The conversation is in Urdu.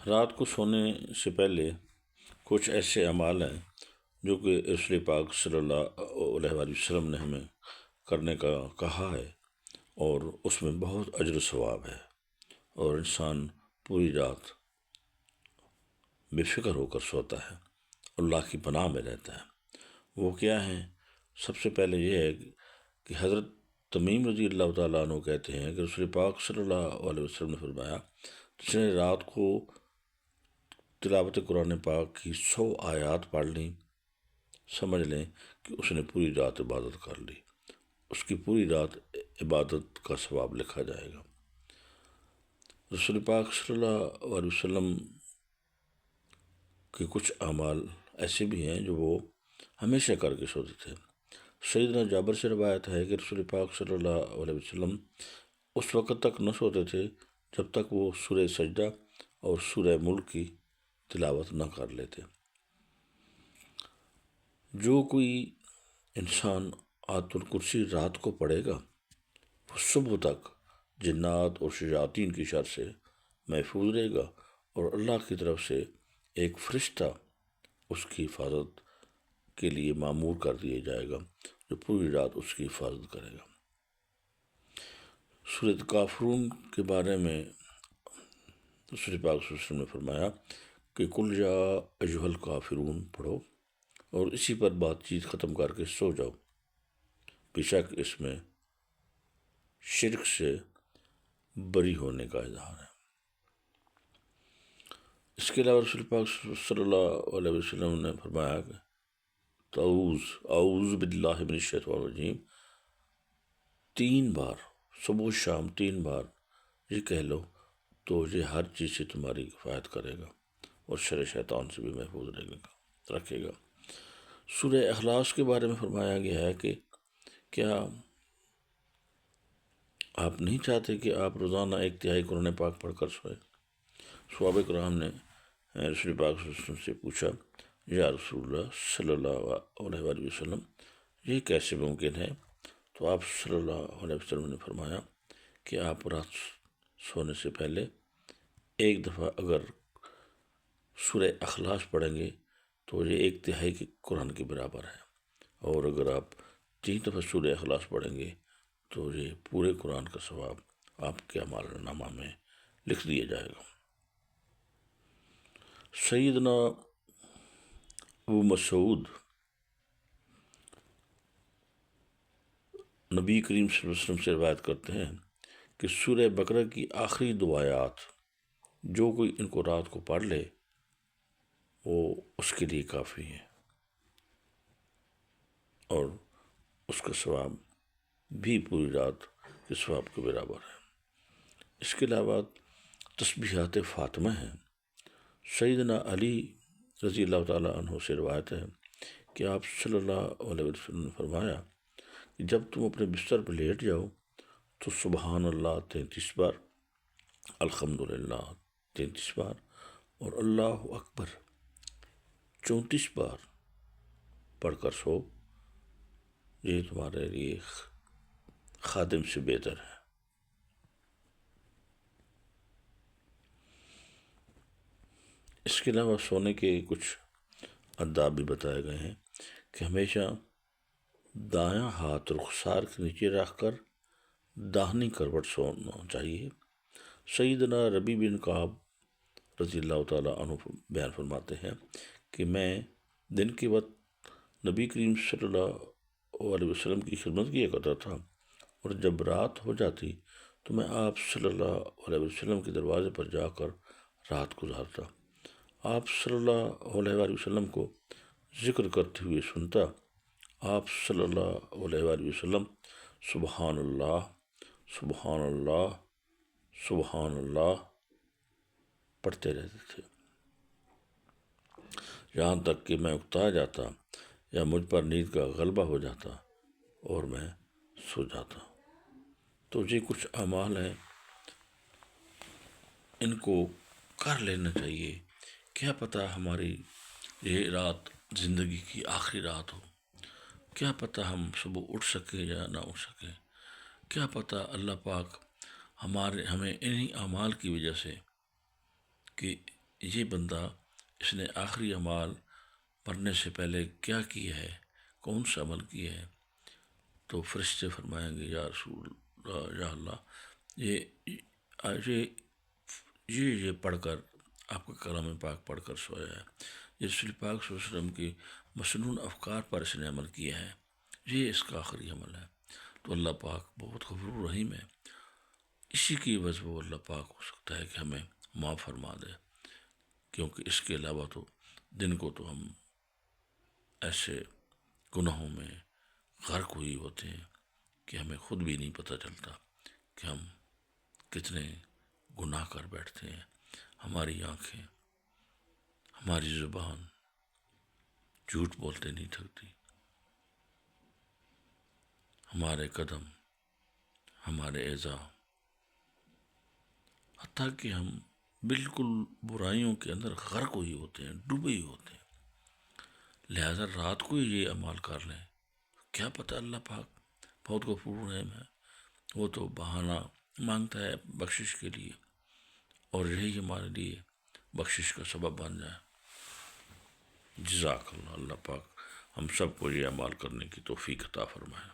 رات کو سونے سے پہلے کچھ ایسے اعمال ہیں جو کہ رسول پاک صلی اللہ علیہ وآلہ وسلم نے ہمیں کرنے کا کہا ہے، اور اس میں بہت اجر و ثواب ہے، اور انسان پوری رات بے فکر ہو کر سوتا ہے، اللہ کی پناہ میں رہتا ہے۔ وہ کیا ہیں؟ سب سے پہلے یہ ہے کہ حضرت تمیم رضی اللہ تعالیٰ عنہ کہتے ہیں کہ رسول پاک صلی اللہ علیہ وسلم نے فرمایا، جس نے رات کو تلاوت قرآن پاک کی 100 آیات پڑھ لیں، سمجھ لیں کہ اس نے پوری رات عبادت کر لی، اس کی پوری رات عبادت کا ثواب لکھا جائے گا۔ رسول پاک صلی اللہ علیہ وسلم کے کچھ اعمال ایسے بھی ہیں جو وہ ہمیشہ کر کے سوتے تھے۔ سیدنا جابر سے روایت ہے کہ رسول پاک صلی اللہ علیہ وسلم اس وقت تک نہ سوتے تھے جب تک وہ سورہ سجدہ اور سورہ ملک کی تلاوت نہ کر لیتے۔ جو کوئی انسان آیت الکرسی رات کو پڑھے گا وہ صبح تک جنات اور شیاطین کی شر سے محفوظ رہے گا، اور اللہ کی طرف سے ایک فرشتہ اس کی حفاظت کے لیے معمور کر دیا جائے گا جو پوری رات اس کی حفاظت کرے گا۔ سورۃ کافرون کے بارے میں رسول پاک صلی اللہ علیہ وسلم نے فرمایا کہ کل یا ایھا الکافرون پڑھو اور اسی پر بات چیت ختم کر کے سو جاؤ، بے شک اس میں شرک سے بری ہونے کا اظہار ہے۔ اس کے علاوہ رسول پاک صلی اللہ علیہ وسلم نے فرمایا کہ اعوذ باللہ من الشیطان الرجیم 3 بار، صبح و شام 3 بار یہ کہہ لو تو یہ ہر چیز سے تمہاری کفایت کرے گا اور شر شیطان سے بھی محفوظ رکھے گا۔ سورہ اخلاص کے بارے میں فرمایا گیا ہے کہ کیا آپ نہیں چاہتے کہ آپ روزانہ 1/3 قرآن پاک پڑھ کر سوئے؟ صحابہ کرام نے رسول پاک صلی اللہ علیہ وسلم سے پوچھا، یا رسول اللہ صلی اللہ علیہ وآلہ وسلم یہ کیسے ممکن ہے؟ تو آپ صلی اللہ علیہ وسلم نے فرمایا کہ آپ رات سونے سے پہلے 1 دفعہ اگر سورہ اخلاص پڑھیں گے تو یہ 1/3 کے قرآن کے برابر ہے، اور اگر آپ 3 دفعہ سورہ اخلاص پڑھیں گے تو یہ پورے قرآن کا ثواب آپ کے اعمال نامہ میں لکھ دیا جائے گا۔ سیدنا ابو مسعود نبی کریم صلی اللہ علیہ وسلم سے روایت کرتے ہیں کہ سورہ بقرہ کی آخری 2 آیات جو کوئی ان کو رات کو پڑھ لے وہ اس کے لیے کافی ہے، اور اس کا ثواب بھی پوری رات کے ثواب کے برابر ہے۔ اس کے علاوہ تسبیحات فاطمہ ہیں۔ سیدنا علی رضی اللہ تعالیٰ عنہ سے روایت ہے کہ آپ صلی اللہ علیہ وسلم نے فرمایا کہ جب تم اپنے بستر پر لیٹ جاؤ تو سبحان اللہ 33 بار، الحمدللہ 33 بار اور اللہ اکبر 34 بار پڑھ کر سو، یہ تمہارے لیے خادم سے بہتر ہے۔ اس کے علاوہ سونے کے کچھ آداب بھی بتائے گئے ہیں کہ ہمیشہ دایاں ہاتھ رخسار کے نیچے رکھ کر داہنی کروٹ سونا چاہیے۔ سیدنا ربیع بن کعب رضی اللہ تعالیٰ عنہ بیان فرماتے ہیں کہ میں دن کے وقت نبی کریم صلی اللہ علیہ وسلم کی خدمت کیا کرتا تھا، اور جب رات ہو جاتی تو میں آپ صلی اللہ علیہ وسلم کے دروازے پر جا کر رات گزارتا، آپ صلی اللہ علیہ وآلہ وسلم کو ذکر کرتے ہوئے سنتا، آپ صلی اللہ علیہ وآلہ وسلم سبحان اللہ سبحان اللہ سبحان اللہ پڑھتے رہتے تھے، یہاں تک کہ میں اکتا جاتا یا مجھ پر نیند کا غلبہ ہو جاتا اور میں سو جاتا۔ تو یہ کچھ اعمال ہیں، ان کو کر لینا چاہیے، کیا پتہ ہماری یہ رات زندگی کی آخری رات ہو، کیا پتہ ہم صبح اٹھ سکیں یا نہ اٹھ سکیں، کیا پتہ اللہ پاک ہمیں انہی اعمال کی وجہ سے کہ یہ بندہ اس نے آخری اعمال مرنے سے پہلے کیا کیا ہے، کون سا عمل کیا ہے، تو فرشتے فرمائیں گے یا رسول اللہ، یا اللہ، یہ پڑھ کر آپ کا کلام پاک پڑھ کر سویا ہے، یہ رسول پاک صلی اللہ علیہ وسلم کی مسنون افکار پر اس نے عمل کیا ہے، یہ اس کا آخری عمل ہے۔ تو اللہ پاک بہت غفور رحیم ہے، اسی کی وجہ وہ اللہ پاک ہو سکتا ہے کہ ہمیں معاف فرما دے، کیونکہ اس کے علاوہ تو دن کو تو ہم ایسے گناہوں میں غرق ہوئی ہوتے ہیں کہ ہمیں خود بھی نہیں پتہ چلتا کہ ہم کتنے گناہ کر بیٹھتے ہیں۔ ہماری آنکھیں، ہماری زبان جھوٹ بولتے نہیں تھکتی، ہمارے قدم، ہمارے اعضاء، حتیٰ کہ ہم بالکل برائیوں کے اندر غرق ہوئی ہوتے ہیں، ڈوبے ہی ہوتے ہیں۔ لہذا رات کو یہ اعمال کر لیں، کیا پتہ اللہ پاک بہت غفور رحیم ہے، وہ تو بہانہ مانگتا ہے بخشش کے لیے، اور یہی ہمارے لیے بخشش کا سبب بن جائے۔ جزاک اللہ، اللہ پاک ہم سب کو یہ اعمال کرنے کی توفیق عطا فرمائے۔